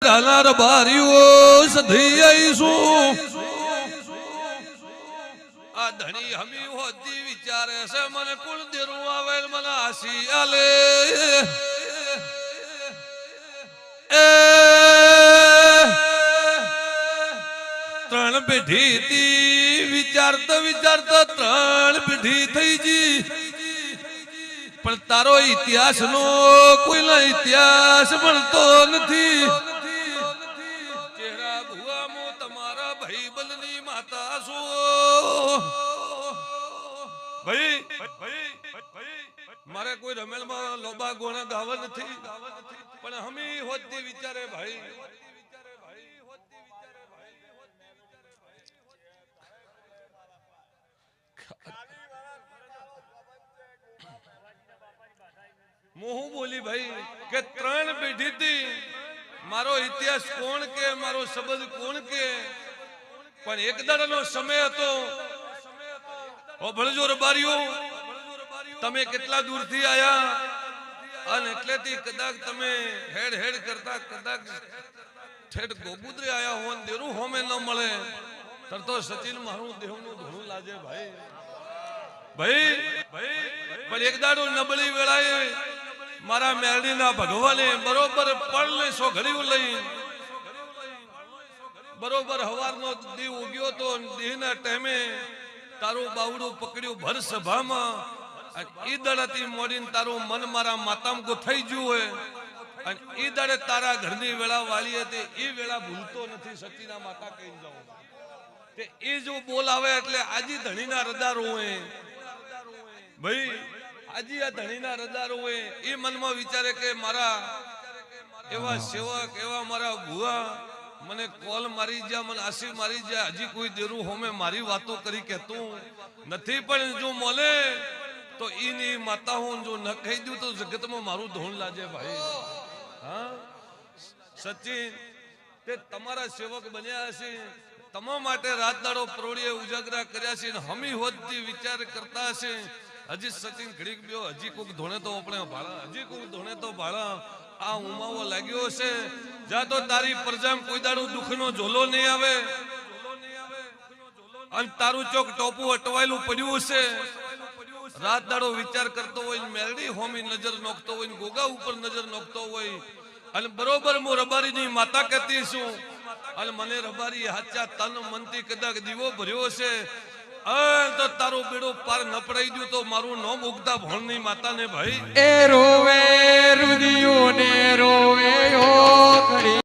ઢાલાર બારીઓ સધી આઈશું આ ધણી હમી હોતી વિચારે છે મને કુલ દેરું આવે મને આસી આલે ત્રણ પેઢી થી વિચારતા વિચારતા ત્રણ પેઢી થઈ જી પણ તારો ઇતિહાસ નો કોઈનો ઇતિહાસ મળતો નથી ચહેરા ભુઆમો તમારા ભાઈ બંધની માતા છો ભાઈ મારે કોઈ રમેલમાં લોબા ગોણા ગાવા નથી પણ હમી હોતી વિચારે ભાઈ હું બોલી ભાઈ કે ત્રણ પેઢી થી મારો ઇતિહાસ કોણ કે મારો શબ્દ કોણ કે પણ એક દાડાનો સમય હતો ઓ ભળજો રબારીઓ તમે કેટલા દૂરથી આયા અને એટલેથી કદાચ તમે હેડ હેડ કરતા કદાચ ઠેઠ ગોબુદ્રે આયા હો દેરું હોમે ન મળે તરતો સચિન મારું દેહનું ધોણું લાજે ભાઈ ભાઈ પણ એક દાડો નબળી વેળાએ મારા મેરડીના ભગવાને બરોબર પળને સોઘડ્યું લઈ બરોબર હવારનો દી ઉગ્યો તો દીના ટાઈમે તારું બાવડું પકડ્યું ભર સભામાં ઈ દડાથી મોડીને તારું મન મારા માતામ ગોઠાઈ ગયું હોય અને ઈ દડે તારા ઘરની વેળા વાળી હતી ઈ વેળા ભૂલતો નથી સતીના માતા કહી જાઉં કે ઈ જો બોલ આવે એટલે આજી ધણીના રદારો હોય ભાઈ આજી આ ધણીના રદારો હોય એ મનમાં વિચારે કે મારા એવા સેવક એવા મારા ભુવા મને કોલ મારી જા મને આશી મારી જા હજી કોઈ દેરું હોમે મારી વાતો કરી કેતું નથી પણ જો મોલે તો ઈની માતા હું જો ન કહી દઉં તો જગતમાં મારું ધોણ લાજે ભાઈ હા સચિન તે તમારા સેવક બન્યા હશે તમામ માટે રાત દાડો પ્રોડીએ ઉજાગરા કર્યા છે હમી હોદથી વિચાર કરતા હશે હજી સચિન ઘડીક બ્યો હજી કોક ધોણે તો આપણે ભાળા હજી કોક ધોણે તો ભાળા આ ઉમાવો લાગ્યો છે જા તો તારી પ્રજામ કોઈ દાડો દુઃખનો ઝોલો નહીં આવે અને તારું ચોક ટોપું અટવાયેલું પડ્યું છે રાત દાડો વિચાર કરતો હોય મેરડી હોમી નજર નોખતો હોય ગોગા ઉપર નજર નોખતો હોય અને બરોબર હું રબારીની માતા કહેતી છું અને મને રબારી હાચા તન મનથી કદાચ દીવો ભર્યો છે તો તારું બેડો પાર ન પડાઈ ગયું તો મારું નોમ ઉગતા ભણની માતાને ભાઈ એ રોવે રુદિયો ને રોવે ઓ